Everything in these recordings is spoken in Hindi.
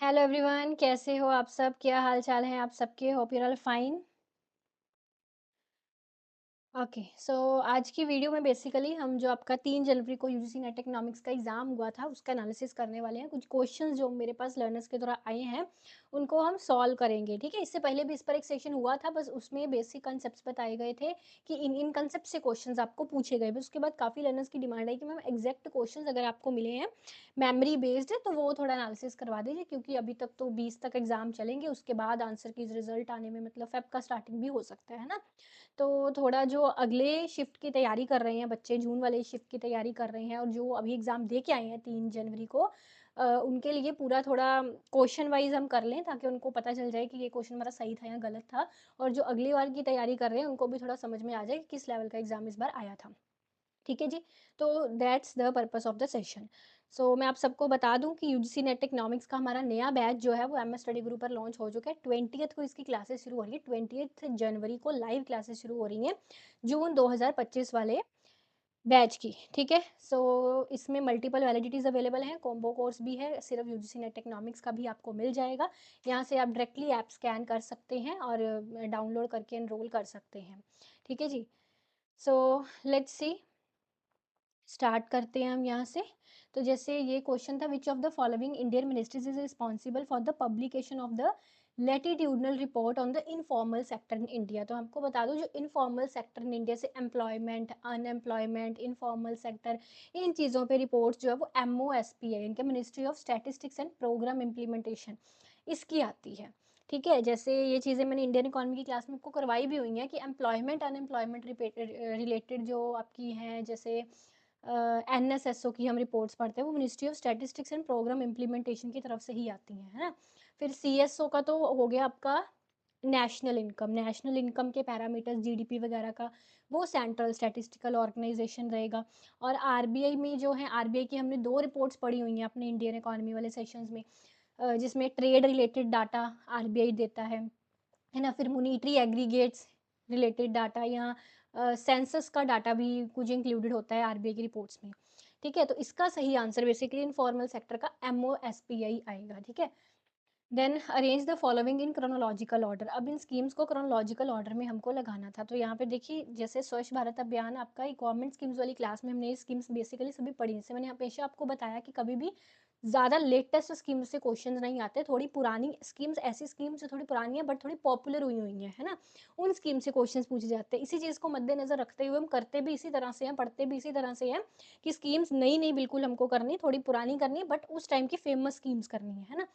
हेलो एवरीवन, कैसे हो आप सब? क्या हाल चाल हैं आप सबके? Hope you are all fine. Okay, so आज की वीडियो में बेसिकली हम जो आपका 3 जनवरी को यूजीसी नेट इकोनॉमिक्स का एग्जाम हुआ था उसका एनालिसिस करने वाले हैं। कुछ क्वेश्चंस जो मेरे पास लर्नर्स के द्वारा आए हैं उनको हम सॉल्व करेंगे। ठीक है, इससे पहले भी इस पर एक सेशन हुआ था, बस उसमें बेसिक कंसेप्ट्स बताए गए थे कि इन कंसेप्ट से क्वेश्चंस आपको पूछे गए। बस उसके बाद काफ़ी लर्नर्स की डिमांड है कि मैम एग्जैक्ट क्वेश्चंस अगर आपको मिले हैं मेमोरी बेस्ड तो वो थोड़ा एनालिसिस करवा दीजिए, क्योंकि अभी तक तो 20 तक एग्जाम चलेंगे, उसके बाद आंसर की रिजल्ट आने में मतलब फेब का स्टार्टिंग भी हो सकता है ना। तो थोड़ा जो अगले शिफ्ट की तैयारी कर रहे हैं बच्चे, जून वाले शिफ्ट की तैयारी कर रहे हैं और जो अभी एग्ज़ाम दे के आए हैं 3 जनवरी को, उनके लिए पूरा थोड़ा क्वेश्चन वाइज हम कर लें ताकि उनको पता चल जाए कि ये क्वेश्चन हमारा सही था या गलत था। और जो अगली बार की तैयारी कर रहे हैं उनको भी थोड़ा समझ में आ जाए कि किस लेवल का एग्ज़ाम इस बार आया था। ठीक है जी। तो that's the purpose of the session. So मैं आप सबको बता दूं कि यूजीसी नेट इकोनॉमिक्स का हमारा नया बैच जो है वो एमएस स्टडी ग्रुप पर लॉन्च हो चुका है। 20th को इसकी क्लासेस शुरू हो रही है। 20th जनवरी को लाइव क्लासेस शुरू हो रही हैं जून 2025 वाले बैच की। ठीक है, सो इसमें मल्टीपल वैलिडिटीज़ अवेलेबल हैं, कॉम्बो कोर्स भी है, सिर्फ यूजीसी नेट इकोनॉमिक्स का भी आपको मिल जाएगा। यहाँ से आप डायरेक्टली ऐप स्कैन कर सकते हैं और डाउनलोड करके एनरोल कर सकते हैं। ठीक है जी। सो लेट्स सी, स्टार्ट करते हैं हम यहाँ से। तो जैसे ये क्वेश्चन था, which of the following Indian ministries is responsible for the publication of the latitudinal report on the informal sector in India. तो हमको बता दो जो इनफॉर्मल सेक्टर इन इंडिया से एम्प्लॉयमेंट, अनएम्प्लॉयमेंट, इनफॉर्मल सेक्टर, इन चीज़ों पे रिपोर्ट जो है वो MOSP है, इनके ministry of statistics and programme implementation, इसकी आती है। ठीक है, जैसे ये चीज़ें मैंने इंडियन इकोनॉमी की क्लास में आपको करवाई भी हुई हैं कि एम्प्लॉयमेंट अनएम्प्लॉयमेंट रिलेटेड जो आपकी हैं, जैसे NSSO की हम रिपोर्ट्स पढ़ते हैं वो ministry of statistics and programme implementation की तरफ से ही आती हैं, है ना। फिर CSO का तो हो गया आपका नेशनल इनकम के पैरामीटर्स, जीडीपी वगैरह का, वो सेंट्रल स्टैटिस्टिकल ऑर्गेनाइजेशन रहेगा। और आरबीआई में जो है, आरबीआई की हमने 2 रिपोर्ट्स पढ़ी हुई हैं अपने इंडियन इकोनॉमी वाले सेशंस में, जिसमें ट्रेड रिलेटेड डाटा आरबीआई देता है ना। फिर मॉनिटरी एग्रीगेट्स रिलेटेड डाटा या सेंसस का डाटा भी कुछ इंक्लूडेड होता है आरबीआई की रिपोर्ट्स में। ठीक है, तो इसका सही आंसर बेसिकली इनफॉर्मल सेक्टर का MOSPI आएगा। ठीक है, then arrange the following in chronological order. अब इन स्कीम्स को क्रोनोलॉजिकल ऑर्डर में हमको लगाना था। तो यहाँ पे देखिए, जैसे स्वच्छ भारत अभियान आपका गवर्नमेंट स्कीम्स वाली क्लास में हमने ये स्कीम्स बेसिकली सभी पढ़ी। जैसे मैंने हमेशा आपको बताया कि कभी भी ज़्यादा लेटेस्ट स्कीम्स से क्वेश्चन नहीं आते, थोड़ी पुरानी स्कीम्स, ऐसी स्कीम्स जो थोड़ी पुरानी है बट थोड़ी पॉपुलर हुई हुई हैं, है ना, उन स्कीम से क्वेश्चन पूछे जाते हैं। इसी चीज़ को मद्देनजर रखते हुए हम करते भी इसी तरह से हैं, पढ़ते भी इसी तरह से हैं कि स्कीम्स नई नई बिल्कुल हमको करनी, थोड़ी पुरानी करनी है बट उस टाइम की फेमस स्कीम्स करनी है ना।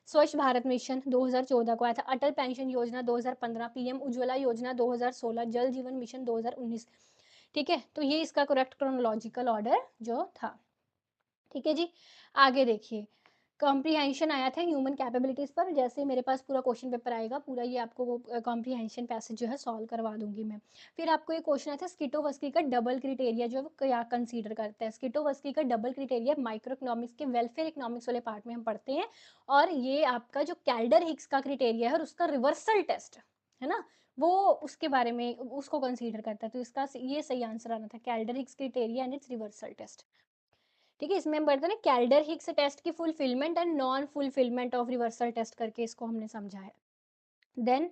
स्वच्छ भारत मिशन 2014 को आया था, अटल पेंशन योजना 2015, पीएम उज्ज्वला योजना 2016, जल जीवन मिशन 2019। ठीक है, तो ये इसका करेक्ट क्रोनोलॉजिकल ऑर्डर जो था। ठीक है जी, आगे देखिए, कॉम्प्रीहेंशन आया था ह्यूमन कैपेबिलिटीज़ पर। जैसे मेरे पास पूरा क्वेश्चन पेपर आएगा, पूरा ये आपको वो कॉम्प्रीहेंशन पैसेज जो है सॉल्व करवा दूंगी मैं। फिर आपको एक क्वेश्चन आया था, स्किटोवस्की का डबल क्रिटेरिया जो है वो क्या कंसीडर करता है। स्किटोवस्की का डबल क्रिटेरिया माइक्रो इकोनॉमिक्स के वेलफेयर इकोनॉमिक्स वाले पार्ट में हम पढ़ते हैं। और ये आपका जो कैल्डर हिक्स का क्रिटेरिया है और उसका रिवर्सल टेस्ट है ना, वो उसके बारे में उसको कंसीडर करता है। तो इसका ये सही आंसर आना था, Kaldor Hicks criteria and its reversal test. ठीक है, इसमें हम पढ़ते हैं ना कैल्डर हिक्स टेस्ट की fulfilment and non fulfilment of reversal test करके इसको हमने समझा है। Then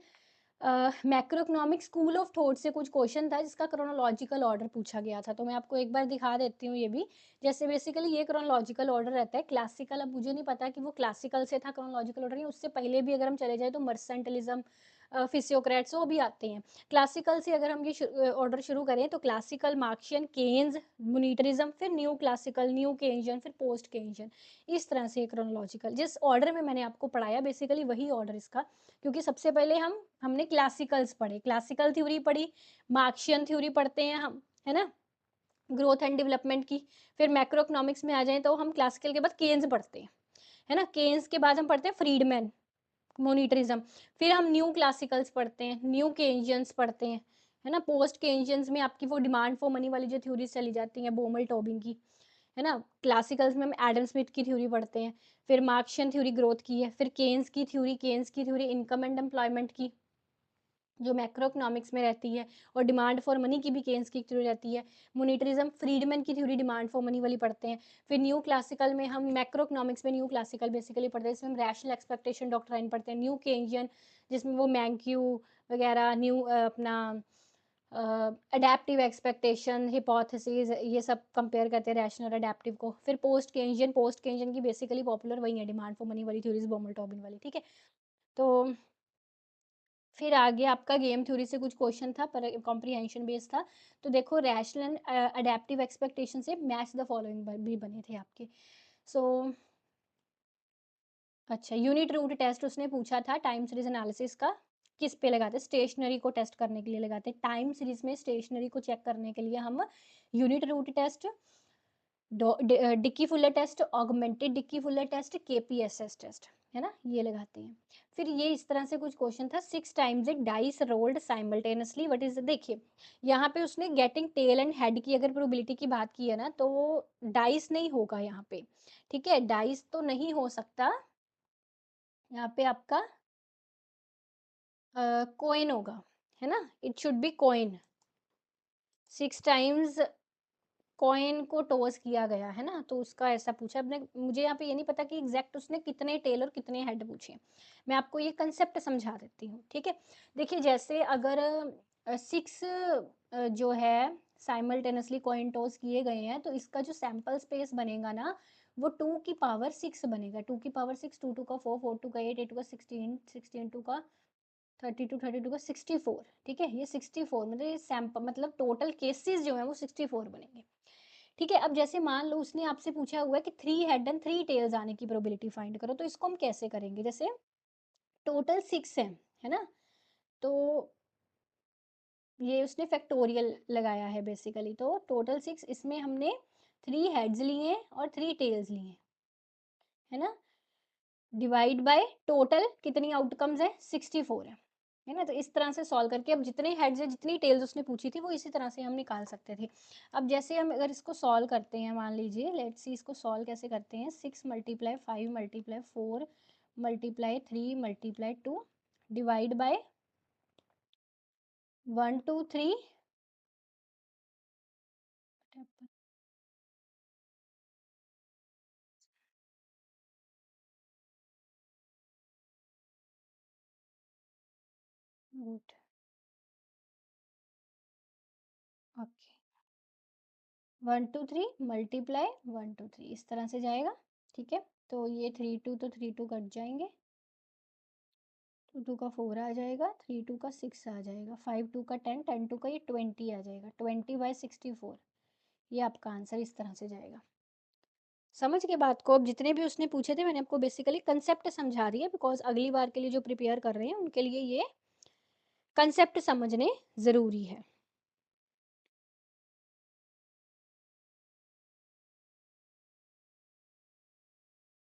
macro economic school of thought से कुछ क्वेश्चन था जिसका क्रोनोलॉजिकल ऑर्डर पूछा गया था। तो मैं आपको एक बार दिखा देती हूँ ये भी। जैसे बेसिकली ये क्रोनोलॉजिकल ऑर्डर रहता है क्लासिकल। अब मुझे नहीं पता कि वो क्लासिकल से था क्रोनोलॉजिकल ऑर्डर या उससे पहले भी अगर हम चले जाए तो मर्सेंटलिज्म, फिजियोक्रेट्स वो भी आते हैं। क्लासिकल से अगर हम ये ऑर्डर शुरू करें तो क्लासिकल, मार्क्सियन, केन्स, मोनिटरिज्म, फिर न्यू क्लासिकल, न्यू केन्जियन, फिर पोस्ट केन्जियन, इस तरह से क्रोनोलॉजिकल जिस ऑर्डर में मैंने आपको पढ़ाया बेसिकली वही ऑर्डर इसका। क्योंकि सबसे पहले हमने क्लासिकल्स पढ़े, क्लासिकल थ्योरी पढ़ी, मार्क्सियन थ्योरी पढ़ते हैं हम, है ना, ग्रोथ एंड डेवलपमेंट की। फिर मैक्रो इकोनॉमिक्स में आ जाएं तो हम क्लासिकल के बाद केन्स पढ़ते हैं, है ना। केन्स के बाद हम पढ़ते हैं फ्रीडमैन, मोनिटरिज्म। फिर हम न्यू क्लासिकल्स पढ़ते हैं, न्यू केन्जियंस पढ़ते हैं, है ना। पोस्ट केन्जियंस में आपकी वो डिमांड फॉर मनी वाली जो थ्योरीज चली जाती हैं बोमल टोबिंग की, है ना। क्लासिकल्स में हम एडम स्मिथ की थ्योरी पढ़ते हैं। फिर मार्क्सियन थ्योरी ग्रोथ की है। फिर केन्स की थ्योरी इनकम एंड एम्प्लॉयमेंट की, जो मैक्रो इकोनॉमिक्स में रहती है, और डिमांड फॉर मनी की भी केन्स की थ्योरी रहती है। मोनेटरिज्म फ्रीडमैन की थ्योरी डिमांड फॉर मनी वाली पढ़ते हैं। फिर न्यू क्लासिकल में हम मैक्रो इकोनॉमिक्स में न्यू क्लासिकल बेसिकली पढ़ते हैं, इसमें हम रैशनल एक्सपेक्टेशन डॉक्ट्राइन पढ़ते हैं। न्यू केंजियन जिसमें वो मैंक्यू वगैरह, न्यू अपना अडेप्टिव एक्सपेक्टेशन, हिपोथेसिस, ये सब कंपेयर करते हैं रैशनल और अडेप्टिव को। फिर पोस्ट केंजियन की बेसिकली पॉपुलर वही है, डिमांड फॉर मनी वाली थ्योरीज, बॉमल टॉबिन वाली, ठीक है। तो फिर आगे आपका गेम थ्योरी से कुछ क्वेश्चन था पर कॉम्प्रीहेंशन बेस्ड था। तो देखो रैशनल अडेप्टिव एक्सपेक्टेशन से मैच द फॉलोइंग भी बने थे आपके। सो अच्छा, यूनिट रूट टेस्ट उसने पूछा था टाइम सीरीज एनालिसिस का, किस पे लगाते, स्टेशनरी को टेस्ट करने के लिए लगाते। टाइम सीरीज में स्टेशनरी को चेक करने के लिए हम unit root test, Dickey Fuller test, augmented Dickey Fuller test, KPSS test, है ना, ये लगाते हैं। फिर ये इस तरह से कुछ क्वेश्चन था। 6 times A dice rolled simultaneously what is, देखिए यहाँ पे उसने गेटिंग टेल एंड हेड की अगर प्रोबेबिलिटी की बात की है ना, तो डाइस नहीं होगा यहाँ पे, ठीक है, डाइस तो नहीं हो सकता। यहाँ पे आपका कोइन होगा, है ना, it should be coin. 6 times coin को टॉस किया गया है ना, तो उसका ऐसा पूछा। अपने मुझे यहाँ पे ये नहीं पता कि एग्जैक्ट उसने कितने टेल और कितने हेड पूछे, मैं आपको ये कंसेप्ट समझा देती हूँ, ठीक है। देखिए जैसे अगर 6 जो है साइमल्टेनियसली कॉइन टॉस किए गए हैं, तो इसका जो सैंपल स्पेस बनेगा ना, वो 2 की पावर 6 बनेगा। 2 की पावर 6, 2 2 का 4, 4 2 का 8, 8 2 का 16, 16 2 का 32, 32 का 64, ठीक है, ये 64 मतलब ये सैंपल मतलब टोटल केसेस जो है वो 64 बनेंगे, ठीक है। अब जैसे मान लो उसने आपसे पूछा हुआ है कि 3 हेड एंड 3 टेल्स आने की प्रोबेबिलिटी फाइंड करो, तो इसको हम कैसे करेंगे। जैसे टोटल 6 है ना, तो ये उसने फैक्टोरियल लगाया है बेसिकली, तो टोटल 6, इसमें हमने 3 हेड्स लिए और 3 टेल्स लिए, है ना, डिवाइड बाय टोटल कितनी आउटकम्स है, 64 है ना। तो इस तरह से सॉल्व करके अब जितने हेड्स है जितनी टेल्स उसने पूछी थी वो इसी तरह से हम निकाल सकते थे। अब जैसे हम अगर इसको सॉल्व करते हैं, मान लीजिए लेट्स सी इसको सॉल्व कैसे करते हैं। 6 multiply 5 multiply 4 multiply 3 multiply 2 divide by 1 2 3 root, okay, 1 2 3 multiply 1 2 3 इस तरह से जाएगा, ठीक है। तो ये 3 2 तो 3 2 कट जाएंगे, 2 2 का 4 आ जाएगा, 3 2 का 6 आ जाएगा, 5 2 का 10, 10 2 का ये 20 आ जाएगा, 20/64, ये आपका आंसर इस तरह से जाएगा। समझ के बात को। अब जितने भी उसने पूछे थे मैंने आपको बेसिकली कंसेप्ट समझा दिया, बिकॉज अगली बार के लिए जो प्रिपेयर कर रहे हैं उनके लिए ये कंसेप्ट समझने ज़रूरी है।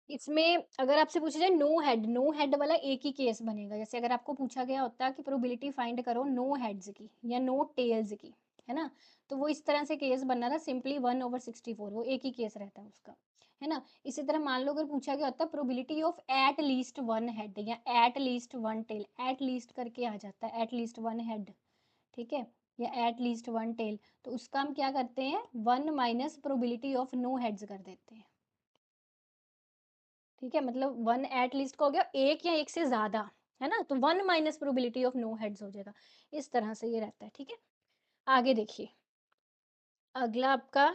इसमें अगर आपसे पूछा जाए नो हेड वाला एक ही केस बनेगा। जैसे अगर आपको पूछा गया होता कि प्रोबेबिलिटी फाइंड करो नो हेड्स की या नो टेल्स की, है ना, तो वो इस तरह से केस बनना था, सिंपली 1/64, वो एक ही केस रहता है उसका, है ना। इसी तरह मान लो अगर पूछा गया होता probability of at least one head या at least one tail, at least करके आ जाता है, एट लीस्ट वन हेड, ठीक है, या एट लीस्ट वन टेल, तो उसका हम क्या करते हैं, 1 minus probability of no heads कर देते हैं, ठीक है। मतलब 1 एट लीस्ट का हो गया एक या एक से ज्यादा, है ना, तो 1 minus probability of no heads हो जाएगा, इस तरह से ये रहता है, ठीक है। आगे देखिए, अगला आपका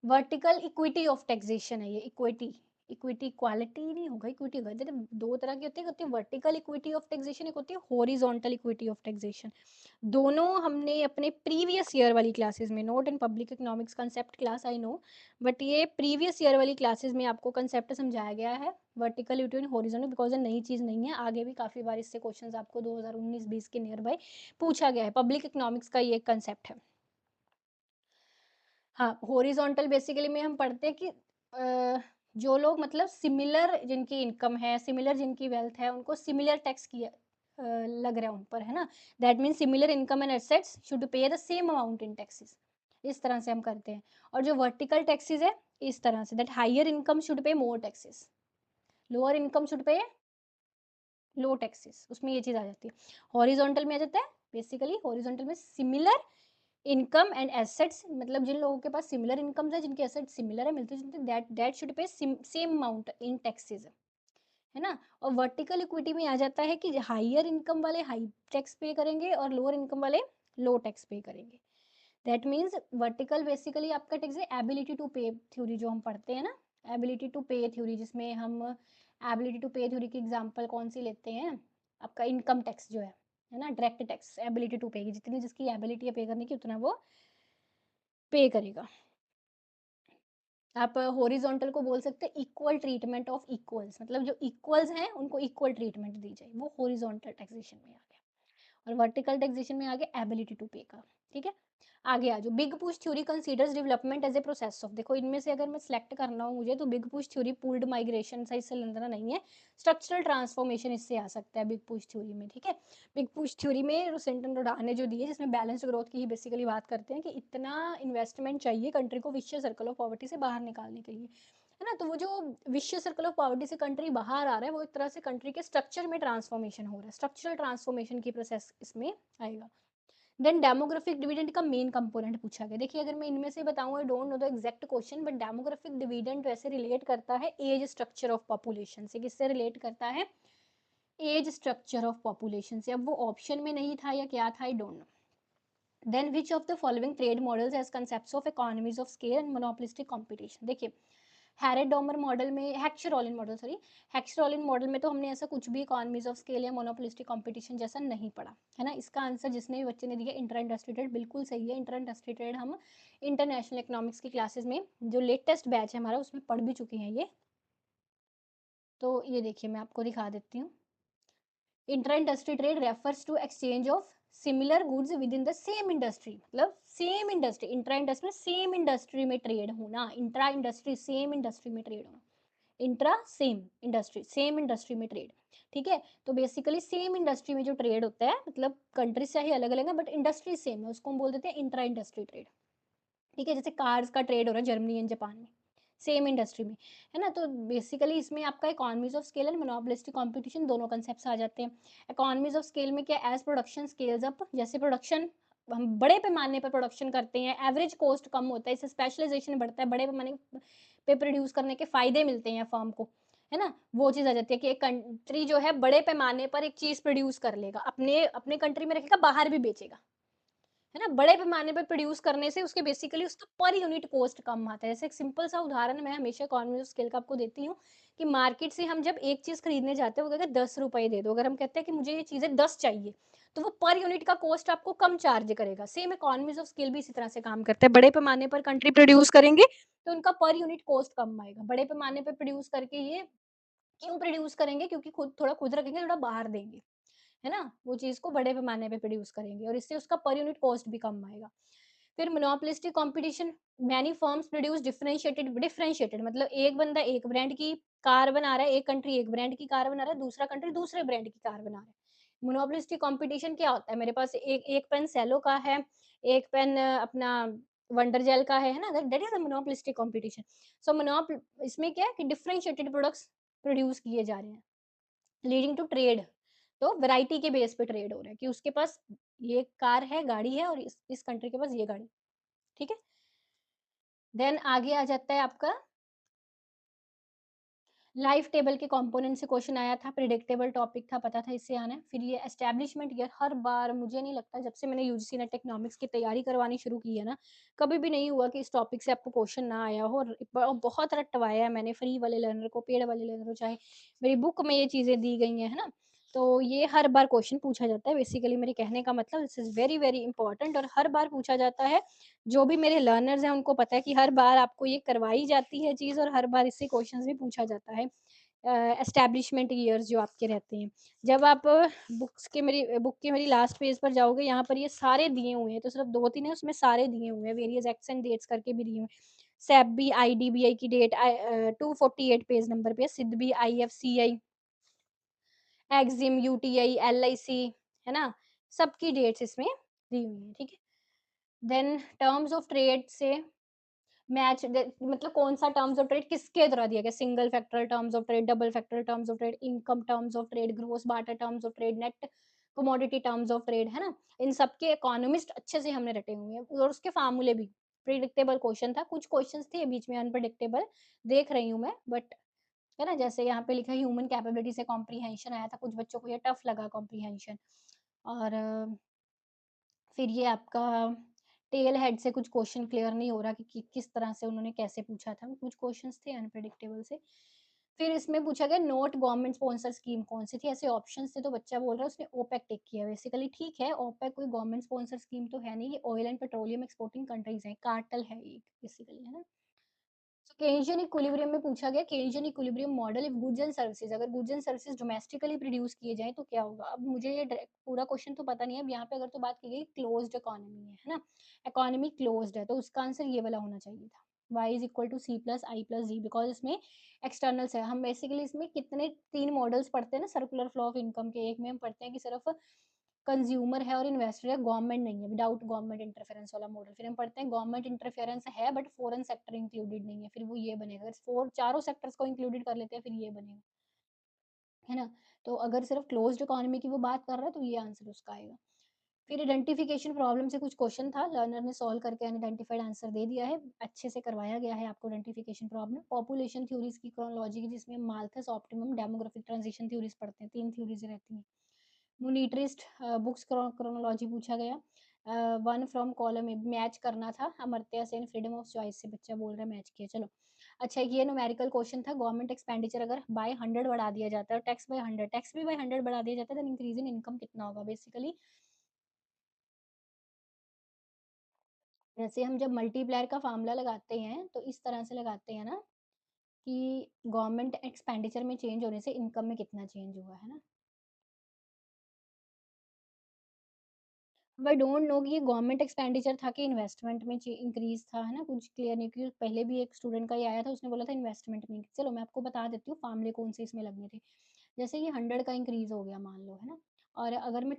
वर्टिकल इक्विटी ऑफ टैक्सेशन है। ये इक्विटी, इक्विटी इक्वालिटी नहीं होगा, इक्विटी होगा। जैसे दो तरह की होती है वर्टिकल इक्विटी ऑफ टैक्सेशन, एक होती है हॉरिजॉन्टल इक्विटी ऑफ टैक्सेशन। दोनों हमने अपने प्रीवियस ईयर वाली क्लासेस में, note in public economics concept class I know, but ये प्रीवियस ईयर वाली क्लासेस में आपको कंसेप्ट समझाया गया है वर्टिकल इक्विटी हॉरिजॉन्टल, बिकॉज ये नई चीज़ नहीं है, आगे भी काफ़ी बार इससे क्वेश्चंस आपको 2019-20 के नियर बाय पूछा गया है। पब्लिक इकोनॉमिक्स का ये कंसेप्ट है। हाँ, हॉरिजॉन्टल बेसिकली में हम पढ़ते हैं कि जो लोग मतलब सिमिलर जिनकी इनकम है, सिमिलर जिनकी वेल्थ है, उनको सिमिलर टैक्स किया लग रहा है उन पर, है ना। That means similar income and assets should pay the same amount in taxes, इस तरह से हम करते हैं। और जो वर्टिकल टैक्सेस है इस तरह से, that higher income should pay more taxes, lower income should pay low taxes, उसमें ये चीज़ आ जाती है। हॉरिज़ॉन्टल में आ जाता है, बेसिकली हॉरिज़ॉन्टल में सिमिलर इनकम एंड एसेट्स, मतलब जिन लोगों के पास सिमिलर इनकम्स है, जिनके एसेट्स सिमिलर है, मिलते-जुलते, that should pay same amount in taxes, है ना? और वर्टिकल इक्विटी में आ जाता है कि हायर इनकम वाले हाई टैक्स पे करेंगे और लोअर इनकम वाले लो टैक्स पे करेंगे। दैट मीन्स वर्टिकल बेसिकली आपका टैक्स है एबिलिटी टू पे थ्योरी जो हम पढ़ते हैं ना, एबिलिटी टू पे थ्योरी, जिसमें हम एबिलिटी टू पे थ्योरी की एग्जांपल कौन सी लेते हैं, आपका इनकम टैक्स जो है ना, डायरेक्ट टैक्स एबिलिटी टू पे की, जितनी जिसकी एबिलिटी है पे करने की उतना वो पे करेगा। आप हॉरिजॉन्टल को बोल सकते हैं इक्वल ट्रीटमेंट ऑफ इक्वल्स, मतलब जो इक्वल्स हैं उनको इक्वल ट्रीटमेंट दी जाए, वो हॉरिजॉन्टल टैक्सेशन में आ गया। और वर्टिकल टैक्सेशन में आ गया एबिलिटी टू पे का। ठीक है, आगे आ जाओ। Big push theory considers development as a process of, देखो इनमें से अगर मैं सिलेक्ट करना हो मुझे, तो big push theory pooled migration सा इससे लेना नहीं है, स्ट्रक्चरल ट्रांसफॉर्मेशन इससे आ सकता है बिग पुश थ्योरी में। ठीक है, बिग पुश थ्योरी में रोसेंटन रोडान ने जो दी है, जिसमें बैलेंस्ड ग्रोथ की ही बेसिकली बात करते हैं कि इतना इन्वेस्टमेंट चाहिए कंट्री को विशियस सर्कल ऑफ पॉवर्टी से बाहर निकालने के लिए, है ना? तो वो जो विशियस सर्कल ऑफ पॉवर्टी से कंट्री बाहर आ रहा है, वो एक तरह से कंट्री के स्ट्रक्चर में ट्रांसफॉर्मेशन हो रहा है, स्ट्रक्चरल ट्रांसफॉर्मेशन की प्रोसेस इसमें आएगा। देन डेमोग्राफिक डिविडेंड का मेन कंपोनेंट पूछा गया। देखिए अगर मैं इनमें से बताऊं, आई don't know the exact question, but demographic dividend वैसे रिलेट करता है एज स्ट्रक्चर ऑफ पॉपुलेशन से। किससे रिलेट करता है? एज स्ट्रक्चर ऑफ पॉपुलेशन से। अब वो ऑप्शन में नहीं था या क्या था, I don't know. Then which of the following trade models has concepts of economies of scale and monopolistic competition. देखिए हैरेड डॉमर मॉडल में, Heckscher Ohlin model sorry, Heckscher Ohlin model में तो हमने ऐसा कुछ भी इकोनॉमीज ऑफ स्केल या मोनोपोलिस्टिक कंपटीशन जैसा नहीं पढ़ा, है ना? इसका आंसर जिसने भी बच्चे ने दिया इंटर इंडस्ट्री ट्रेड, बिल्कुल सही है। इंटर इंडस्ट्री ट्रेड हम इंटरनेशनल इकोनॉमिक्स की क्लासेस में, जो लेटेस्ट बैच है हमारा, उसमें पढ़ भी चुके हैं ये। तो ये देखिए मैं आपको दिखा देती हूँ। Inter industry trade refers to exchange of similar goods within the same industry, मतलब same industry, intra industry same industry में ट्रेड होना, इंट्रा इंडस्ट्री सेम इंडस्ट्री में ट्रेड होना, इंट्रा सेम इंडस्ट्री में ट्रेड। ठीक है, तो बेसिकली सेम इंडस्ट्री में जो ट्रेड होता है, मतलब कंट्री से ही अलग अलग है बट इंडस्ट्री सेम है, उसको हम बोल देते हैं इंट्रा इंडस्ट्री ट्रेड। ठीक है, जैसे कार्स का ट्रेड हो रहा है जर्मनी एंड जापान में, सेम इंडस्ट्री में, है ना? तो बेसिकली इसमें आपका economies of scale and monopolistic competition दोनों कंसेप्ट आ जाते हैं। इकोनॉमीज ऑफ स्केल में क्या, एज प्रोडक्शन स्केल्स अप, जैसे प्रोडक्शन हम बड़े पैमाने पर प्रोडक्शन करते हैं, एवरेज कॉस्ट कम होता है, इससे स्पेशलाइजेशन बढ़ता है, बड़े पैमाने पे प्रोड्यूस करने के फायदे मिलते हैं फर्म को, है ना? वो चीज़ आ जाती है कि एक कंट्री जो है बड़े पैमाने पर एक चीज़ प्रोड्यूस कर लेगा, अपने अपने कंट्री में रखेगा, बाहर भी बेचेगा, है ना? बड़े पैमाने पर प्रोड्यूस करने से उसके बेसिकली उसका पर यूनिट कॉस्ट कम आता है। जैसे एक सिंपल सा उदाहरण मैं हमेशा इकोनॉमी ऑफ स्केल का आपको देती हूँ कि मार्केट से हम जब एक चीज़ खरीदने जाते हैं, वो कहते हैं 10 रुपए दे दो। अगर हम कहते हैं कि मुझे ये चीज़ें 10 चाहिए, तो वो पर यूनिट का कॉस्ट आपको कम चार्ज करेगा। सेम इकोनॉमीज ऑफ स्केल भी इसी तरह से काम करता है। बड़े पैमाने पर कंट्री प्रोड्यूस करेंगे, तो उनका पर यूनिट कॉस्ट कम आएगा। बड़े पैमाने पर प्रोड्यूस करके ये क्यों प्रोड्यूस करेंगे? क्योंकि थोड़ा खुद रखेंगे, थोड़ा बाहर देंगे। है ना? वो चीज़ को बड़े पैमाने पे प्रोड्यूस करेंगे और इससे उसका पर यूनिट कॉस्ट भी कम आएगा। फिर monopolistic competition, many firms produce differentiated मतलब एक बंदा एक ब्रांड की कार बना रहा है, एक कंट्री एक ब्रांड की कार बना रहा है, दूसरा कंट्री दूसरे ब्रांड की कार बना रहा है। मोनोपोलिस्टिक कॉम्पिटिशन क्या होता है? मेरे पास एक पेन सेलो का है, एक पेन अपना वंडर जेल का है ना? That is a monopolistic competition. So मोनोप इसमें क्या है कि डिफरेंशिएटेड प्रोडक्ट्स प्रोड्यूस किए जा रहे हैं, लीडिंग टू ट्रेड। तो वैरायटी के बेस पे ट्रेड हो रहा है कि उसके पास ये कार है, गाड़ी है और इस कंट्री के पास ये गाड़ी, ठीक है? देन आगे आ जाता है आपका लाइफ टेबल के कंपोनेंट से क्वेश्चन आया था, प्रिडिक्टेबल टॉपिक था, पता था इससे आना है। फिर ये एस्टैब्लिशमेंट ईयर, हर बार मुझे नहीं लगता जब से मैंने यूजीसी नेट इकोनॉमिक्स की तैयारी करवानी शुरू की है ना, कभी भी नहीं हुआ कि इस टॉपिक से आपको क्वेश्चन ना आया हो और बहुत रटवाया है मैंने फ्री वाले लर्नर को, पेड वाले लर्नर को, चाहे मेरी बुक में ये चीज़ें दी गई हैं, है ना? तो ये हर बार क्वेश्चन पूछा जाता है, बेसिकली मेरे कहने का मतलब this is very, very important और हर बार पूछा जाता है। जो भी मेरे लर्नर्स हैं उनको पता है कि हर बार आपको ये करवाई जाती है चीज़ और हर बार इससे क्वेश्चंस भी पूछा जाता है। एस्टैब्लिशमेंट ईयर्स जो आपके रहते हैं। जब आप बुक के मेरी लास्ट पेज पर जाओगे, यहाँ पर ये सारे दिए हुए हैं, तो सिर्फ़ 2-3 है, उसमें सारे दिए हुए हैं, वेरियस एक्ट्स एंड डेट्स करके भी दिए हुए हैं। सेब्बी, आईडीबीआई की डेट 248 पेज नंबर पे है, SIDBI, IFCI, Exim, UTI, LIC, है ना? सबकी डेट्स इसमें दी हुई हैं, ठीक है? देन टर्म्स ऑफ ट्रेड से मैच द मतलब कौन-सा टर्म्स ऑफ ट्रेड किसके द्वारा दिया गया, single factoral terms of trade, double factoral terms of trade, income terms of trade, gross barter terms of trade, net commodity terms of trade, है ना? इन सब के इकोनॉमिस्ट अच्छे से हमने रटे हुए हैं और उसके फार्मूले भी। प्रेडिक्टेबल क्वेश्चन था, कुछ क्वेश्चन्स थे बीच में अनप्रेडिक्टेबल, देख रही हूँ मैं बट है ना? जैसे यहाँ पे लिखा है ह्यूमन कैपेबिलिटी से कॉम्प्रिहेंशन आया था, कुछ बच्चों को ये टफ लगा कॉम्प्रिहेंशन और फिर ये आपका टेल हेड से कुछ क्वेश्चन क्लियर नहीं हो रहा कि किस तरह से उन्होंने कैसे पूछा था, कुछ क्वेश्चंस थे अनप्रेडिक्टेबल से। फिर इसमें पूछा गया नोट गवर्नमेंट स्पॉन्सर स्कीम कौन-सी थी? ऐसे ऑप्शंस थे तो बच्चा बोल रहा है उसने ओपेक टिक किया बेसिकली ठीक है, ओपेक कोई गवर्नमेंट स्पॉन्सर स्कीम तो है नहीं, ये oil and petroleum exporting countries हैं, कार्टेल है ये बेसिकली, है ना? सो केनेजियन इक्विलिब्रियम में पूछा गया Keynesian equilibrium model if goods and services अगर goods and services domestically produce किए जाएँ तो क्या होगा? अब मुझे ये डायरेक्ट पूरा क्वेश्चन तो पता नहीं है, अब यहाँ पे अगर तो बात की गई क्लोज्ड इकोनॉमी है ना? इकोनॉमी क्लोज्ड है, तो उसका आंसर ये वाला होना चाहिए था। y is equal to c प्लस आई प्लस d बिकॉज़ इसमें एक्सटर्नल्स है। हम बेसिकली इसमें कितने 3 मॉडल्स पढ़ते हैं ना सर्कुलर फ्लो ऑफ इनकम के, एक में हम पढ़ते हैं कि सिर्फ कंज्यूमर है और इन्वेस्टर है, गवर्नमेंट नहीं है, विदाउट गवर्नमेंट इंटरफेरेंस वाला मॉडल। फिर हम पढ़ते हैं गवर्नमेंट इंटरफेरेंस है बट फॉरेन सेक्टर इंक्लूडेड नहीं है, फिर वो ये बनेगा। अगर फोर चारों सेक्टर्स को इंक्लूडेड कर लेते हैं फिर ये बनेगा, है ना? तो अगर सिर्फ क्लोज्ड इकोनॉमी की वो बात कर रहा है तो ये आंसर उसका आएगा। फिर आइडेंटिफिकेशन प्रॉब्लम से कुछ क्वेश्चन था, लर्नर ने सॉल्व करके अनआइडेंटिफाइड आंसर दे दिया है। अच्छे से करवाया गया है आपको आइडेंटिफिकेशन प्रॉब्लम। पॉपुलेशन थ्योरीज़ की क्रोनोलॉजी की जिसमें Malthus, optimum, demographic transition theories पढ़ते हैं, 3 थ्योरीज़ रहती हैं। मोनेटरिस्ट बुक्स क्रोनोलॉजी पूछा गया। वन फ्रॉम कॉलम में मैच करना था, Amartya Sen freedom of choice से बच्चा बोल रहा है मैच किया, चलो। अच्छा ये न्यूमेरिकल क्वेश्चन था, गवर्नमेंट एक्सपेंडिचर अगर बाय 100 बढ़ा दिया जाता है और टैक्स बाय 100, टैक्स भी बाय 100 बढ़ा दिया जाता है, देन इंक्रीज इन इनकम कितना होगा? बेसिकली जैसे हम जब मल्टीप्लायर का फॉर्मूला लगाते हैं, तो इस तरह से लगाते हैं ना कि गवर्नमेंट एक्सपेंडिचर में चेंज होने से इनकम में कितना चेंज हुआ, है ना? अब आई डोंट नो कि ये गवर्नमेंट एक्सपेंडिचर था कि इन्वेस्टमेंट में इंक्रीज था, है ना? कुछ क्लियर नहीं क्योंकि पहले भी एक स्टूडेंट का ये आया था, उसने बोला था इन्वेस्टमेंट में। चलो मैं आपको बता देती हूँ फार्मूले कौन से इसमें लगने थे। जैसे ये 100 का इंक्रीज हो गया मान लो, है ना? और अगर मैं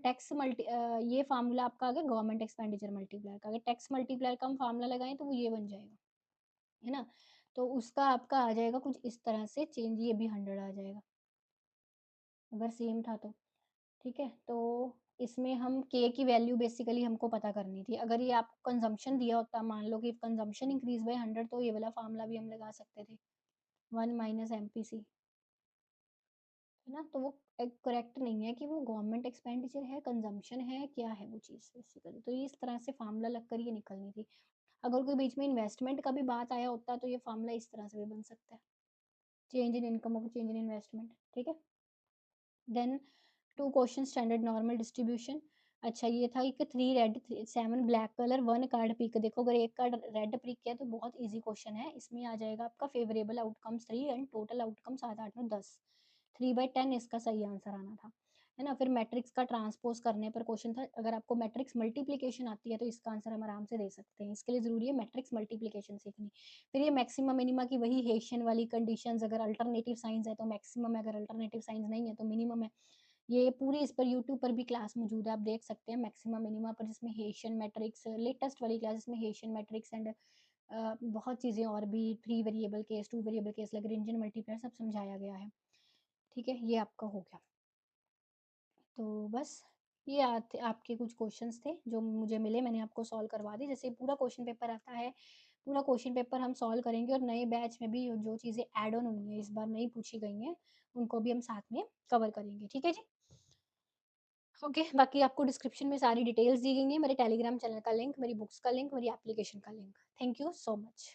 ये फार्मूला आपका आ गया गवर्नमेंट एक्सपेंडिचर मल्टीप्लायर का, अगर टैक्स मल्टीप्लायर का हम फार्मूला लगाएं तो वो ये बन जाएगा, है ना? तो उसका आपका आ जाएगा कुछ इस तरह से चेंज, ये भी 100 आ जाएगा अगर सेम था तो। ठीक है? तो इसमें हम के की वैल्यू बेसिकली हमको पता करनी थी। अगर ये आपको कंज़म्पशन दिया होता, मान लो कि कंज़म्पशन इंक्रीज़ बाय 100 तो ये वाला फ़ॉर्मूला भी हम लगा सकते थे, 1 माइनस एमपीसी, है ना? तो वो करेक्ट नहीं है कि वो गवर्नमेंट एक्सपेंडिचर है, कंज़म्पशन है, क्या है वो चीज़ बेसिकली। तो ये इस तरह से फ़ॉर्मूला लगकर ये निकलनी थी। अगर कोई बीच में इन्वेस्टमेंट का भी बात आया होता तो ये फ़ॉर्मूला इस तरह से भी बन सकता है। चेंज इन इनकम और चेंज इन इन्वेस्टमेंट, ठीक है? Then 2 question standard normal distribution. अच्छा ये था कि 3 red 7 black colour 1 card pick. देखो अगर एक कार्ड रेड पिक किया तो बहुत ईज़ी क्वेश्चन है। इसमें आ जाएगा आपका favourable outcomes 3 and total outcome 7, 8, 9, 10। 3/10 इसका सही आंसर आना था। है ना? फिर मैट्रिक्स का ट्रांसपोज़ करने पर क्वेश्चन था। अगर आपको मैट्रिक्स मल्टीप्लिकेशन आती है तो इसका आंसर हम आराम से दे सकते हैं। इसके लिए ज़रूरी है मैट्रिक्स मल्टीप्लिकेशन सीखनी। फिर ये मैक्सिमम मिनिमा की वही हेसियन वाली कंडीशंस, अगर अल्टरनेटिव साइन्स है तो मैक्सिमम है, अगर अल्टरनेटिव साइन्स नहीं है तो मिनिमम है। ये पूरी इस पर यूट्यूब पर भी क्लास मौजूद है, आप देख सकते हैं मैक्सिमम मिनिमा पर, जिसमें हेसियन मैट्रिक्स लेटेस्ट वाली क्लास जिसमें हेसियन मैट्रिक्स एंड बहुत चीज़ें और भी 3 variable case, 2 variable case, Lagrangian multiplier सब समझाया गया है। ठीक है? ये आपका हो गया। तो बस ये आपके कुछ क्वेश्चंस थे जो मुझे मिले, मैंने आपको सॉल्व करवा दी। जैसे पूरा क्वेश्चन पेपर आता है, पूरा क्वेश्चन पेपर हम सॉल्व करेंगे और नए बैच में भी जो चीज़ें ऐड ऑन हुई हैं, इस बार नई पूछी गई हैं, उनको भी हम साथ में कवर करेंगे। ठीक है जी? ओके, बाकी आपको डिस्क्रिप्शन में सारी डिटेल्स दी गई हैं, मेरे टेलीग्राम चैनल का लिंक, मेरी बुक्स का लिंक, मेरी एप्लीकेशन का link. Thank you so much.